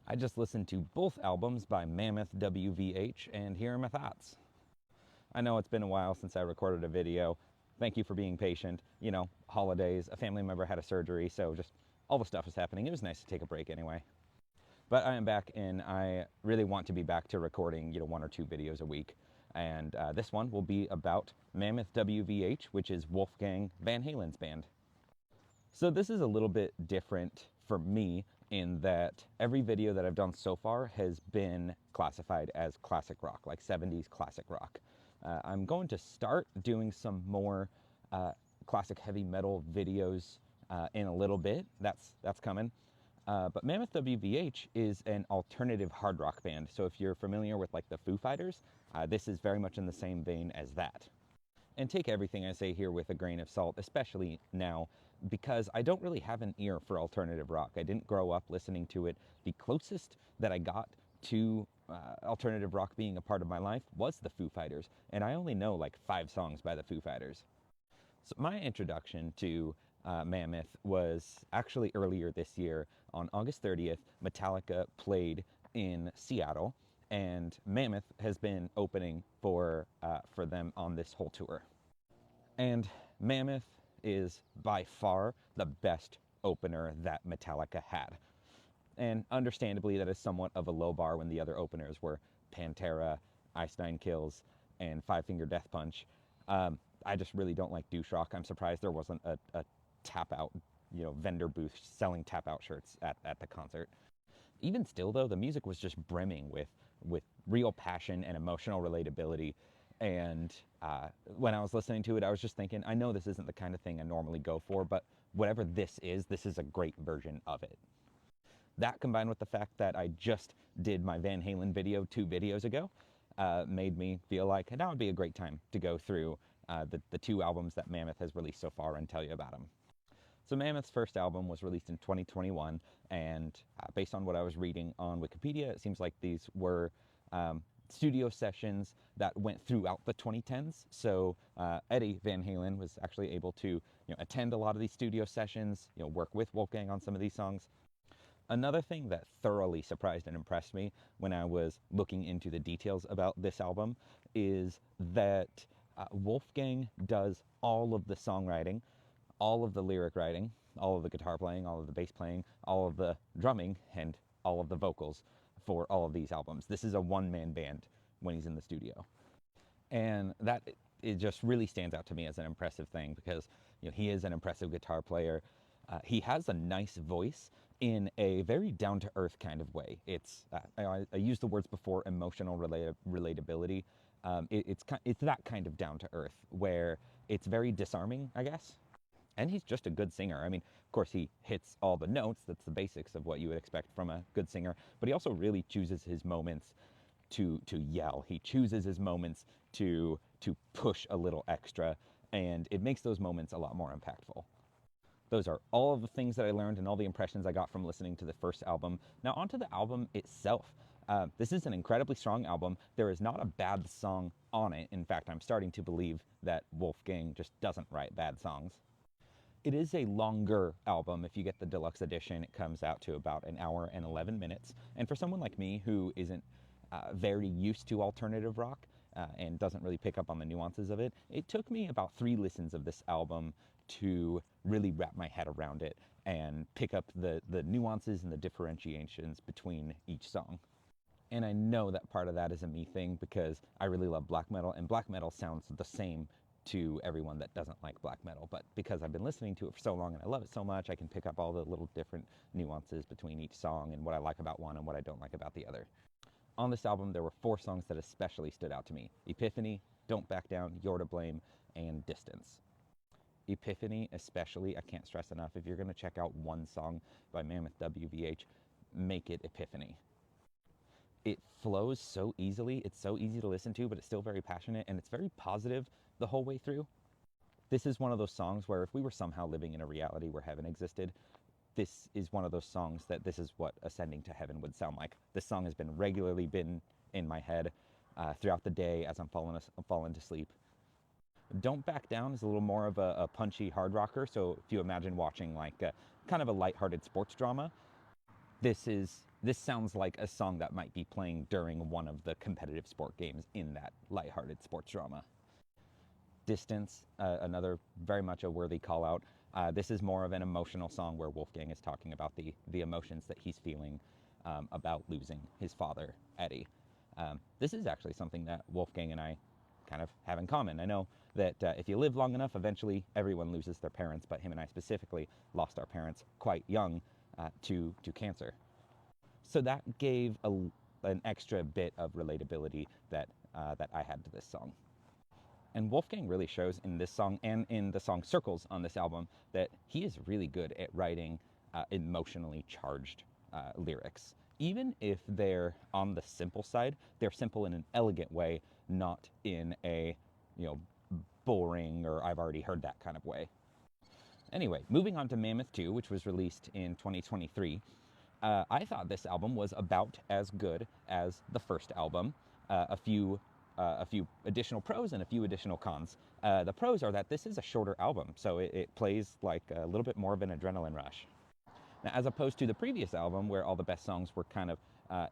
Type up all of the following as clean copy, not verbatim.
I just listened to both albums by Mammoth, WVH, and here are my thoughts. I know it's been a while since I recorded a video. Thank you for being patient. You know, holidays, a family member had a surgery, so just all the stuff is happening. It was nice to take a break anyway. But I am back, and I really want to be back to recording, one or two videos a week. And this one will be about Mammoth WVH, which is Wolfgang Van Halen's band. So this is a little bit different for me in that every video that I've done so far has been classified as classic rock, like 70s classic rock. I'm going to start doing some more classic heavy metal videos in a little bit. That's coming. But Mammoth WVH is an alternative hard rock band. So if you're familiar with like the Foo Fighters, this is very much in the same vein as that. And take everything I say here with a grain of salt, especially now, because I don't really have an ear for alternative rock. I didn't grow up listening to it. The closest that I got to alternative rock being a part of my life was the Foo Fighters, and I only know like 5 songs by the Foo Fighters. So my introduction to Mammoth was actually earlier this year. On August 30th, Metallica played in Seattle, and Mammoth has been opening for them on this whole tour. And Mammoth is by far the best opener that Metallica had. And understandably, that is somewhat of a low bar when the other openers were Pantera, Ice Nine Kills, and Five Finger Death Punch. I just really don't like douche rock. I'm surprised there wasn't a tap out, vendor booth selling tap out shirts at the concert. Even still, though, the music was just brimming with real passion and emotional relatability. And when I was listening to it, I was just thinking, I know this isn't the kind of thing I normally go for, but whatever this is a great version of it. That combined with the fact that I just did my Van Halen video 2 videos ago made me feel like now would be a great time to go through the 2 albums that Mammoth has released so far and tell you about them. So Mammoth's first album was released in 2021, and based on what I was reading on Wikipedia, it seems like these were studio sessions that went throughout the 2010s. So Eddie Van Halen was actually able to attend a lot of these studio sessions, work with Wolfgang on some of these songs. Another thing that thoroughly surprised and impressed me when I was looking into the details about this album is that Wolfgang does all of the songwriting, all of the lyric writing, all of the guitar playing, all of the bass playing, all of the drumming, and all of the vocals for all of these albums. This is a one-man band when he's in the studio. And that it just really stands out to me as an impressive thing because he is an impressive guitar player. He has a nice voice in a very down-to-earth kind of way. It's I used the words before, emotional relatability. It's that kind of down-to-earth where it's very disarming, I guess. And he's just a good singer. I mean, of course, he hits all the notes. That's the basics of what you would expect from a good singer. But he also really chooses his moments to yell. He chooses his moments to push a little extra, and it makes those moments a lot more impactful. Those are all of the things that I learned and all the impressions I got from listening to the first album. Now onto the album itself. This is an incredibly strong album. There is not a bad song on it. In fact, I'm starting to believe that Wolfgang just doesn't write bad songs. It is a longer album. If you get the deluxe edition, it comes out to about an hour and 11 minutes. And for someone like me who isn't very used to alternative rock and doesn't really pick up on the nuances of it, it took me about 3 listens of this album to really wrap my head around it and pick up the nuances and the differentiations between each song. And I know that part of that is a me thing because I really love black metal, and black metal sounds the same to everyone that doesn't like black metal. But because I've been listening to it for so long and I love it so much, I can pick up all the little different nuances between each song and what I like about one and what I don't like about the other. On this album, there were 4 songs that especially stood out to me: Epiphany, Don't Back Down, You're to Blame, and Distance. Epiphany especially, I can't stress enough, if you're going to check out one song by Mammoth WVH, make it Epiphany. It flows so easily, it's so easy to listen to, but it's still very passionate, and it's very positive the whole way through. This is one of those songs where if we were somehow living in a reality where heaven existed, this is one of those songs that this is what ascending to heaven would sound like. This song has been regularly in my head throughout the day as I'm falling to sleep. Don't Back Down is a little more of a punchy hard rocker, so if you imagine watching like kind of a lighthearted sports drama, this is this sounds like a song that might be playing during one of the competitive sport games in that lighthearted sports drama. Distance, another very much a worthy call out. This is more of an emotional song where Wolfgang is talking about the emotions that he's feeling about losing his father, Eddie. This is actually something that Wolfgang and I kind of have in common. I know that if you live long enough, eventually everyone loses their parents, but him and I specifically lost our parents quite young to cancer. So that gave an extra bit of relatability that I had to this song. And Wolfgang really shows in this song and in the song Circles on this album that he is really good at writing emotionally charged lyrics. Even if they're on the simple side, they're simple in an elegant way, not in a, boring or I've already heard that kind of way. Anyway, moving on to Mammoth 2, which was released in 2023. I thought this album was about as good as the first album. A few additional pros and a few additional cons. The pros are that this is a shorter album, so it plays like a little bit more of an adrenaline rush. Now, as opposed to the previous album, where all the best songs were kind of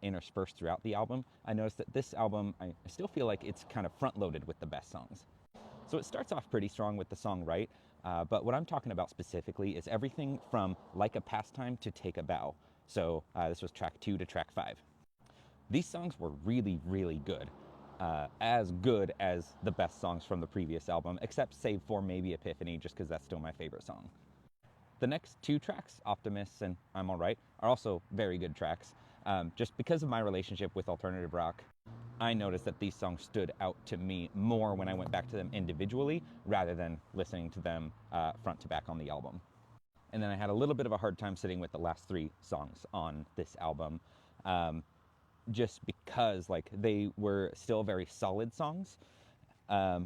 interspersed throughout the album, I noticed that this album, I still feel like it's kind of front-loaded with the best songs. So it starts off pretty strong with the song Right, but what I'm talking about specifically is everything from Like a Pastime to Take a Bow. So this was track 2 to track 5. These songs were really, really good. As good as the best songs from the previous album, except save for maybe Epiphany, just because that's still my favorite song. The next 2 tracks, Optimists and I'm Alright, are also very good tracks. Just because of my relationship with alternative rock, I noticed that these songs stood out to me more when I went back to them individually, rather than listening to them front to back on the album. And then I had a little bit of a hard time sitting with the last 3 songs on this album. Just because they were still very solid songs. I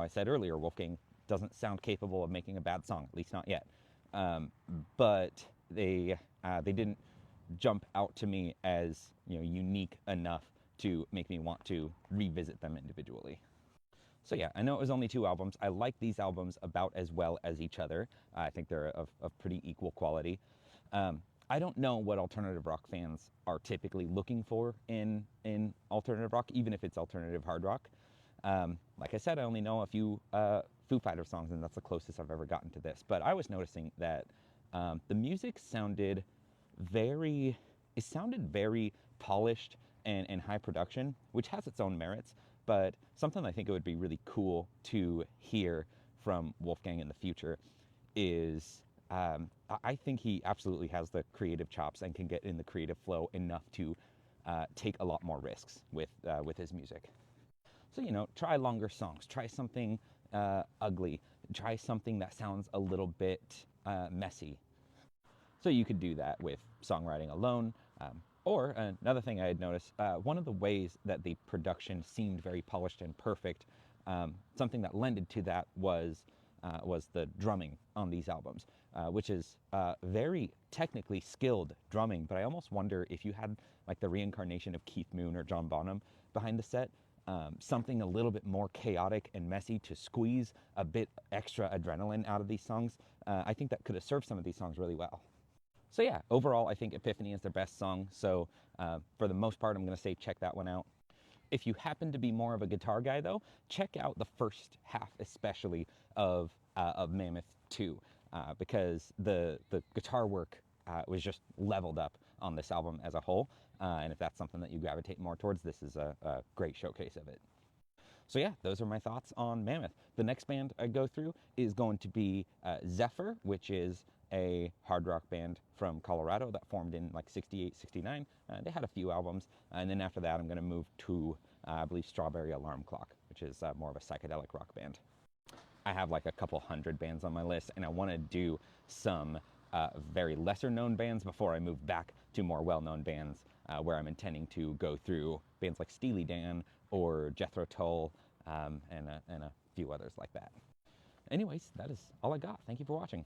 said earlier, Wolfgang doesn't sound capable of making a bad song, at least not yet. But they didn't jump out to me as unique enough to make me want to revisit them individually. So yeah, I know it was only 2 albums. I like these albums about as well as each other. I think they're of pretty equal quality. I don't know what alternative rock fans are typically looking for in alternative rock, even if it's alternative hard rock. Like I said, I only know a few Foo Fighters songs, and that's the closest I've ever gotten to this. But I was noticing that the music sounded very polished and high production, which has its own merits, but something I think it would be really cool to hear from Wolfgang in the future is I think he absolutely has the creative chops and can get in the creative flow enough to take a lot more risks with his music. So, try longer songs, try something ugly, try something that sounds a little bit messy. So you could do that with songwriting alone. Or another thing I had noticed, one of the ways that the production seemed very polished and perfect, something that lended to that was the drumming on these albums, which is very technically skilled drumming, but I almost wonder if you had the reincarnation of Keith Moon or John Bonham behind the set, something a little bit more chaotic and messy to squeeze a bit extra adrenaline out of these songs, I think that could have served some of these songs really well. So yeah, overall I think Epiphany is their best song, so for the most part I'm going to say check that one out. If you happen to be more of a guitar guy though, check out the first half especially of Mammoth 2, because the guitar work was just leveled up on this album as a whole, and if that's something that you gravitate more towards, this is a great showcase of it. So yeah, those are my thoughts on Mammoth. The next band I go through is going to be Zephyr, which is a hard rock band from Colorado that formed in 68, 69. They had a few albums, and then after that I'm going to move to, I believe, Strawberry Alarm Clock, which is more of a psychedelic rock band. I have a couple hundred bands on my list, and I want to do some very lesser known bands before I move back to more well-known bands, where I'm intending to go through bands like Steely Dan or Jethro Tull, and a few others like that. Anyways, that is all I got. Thank you for watching.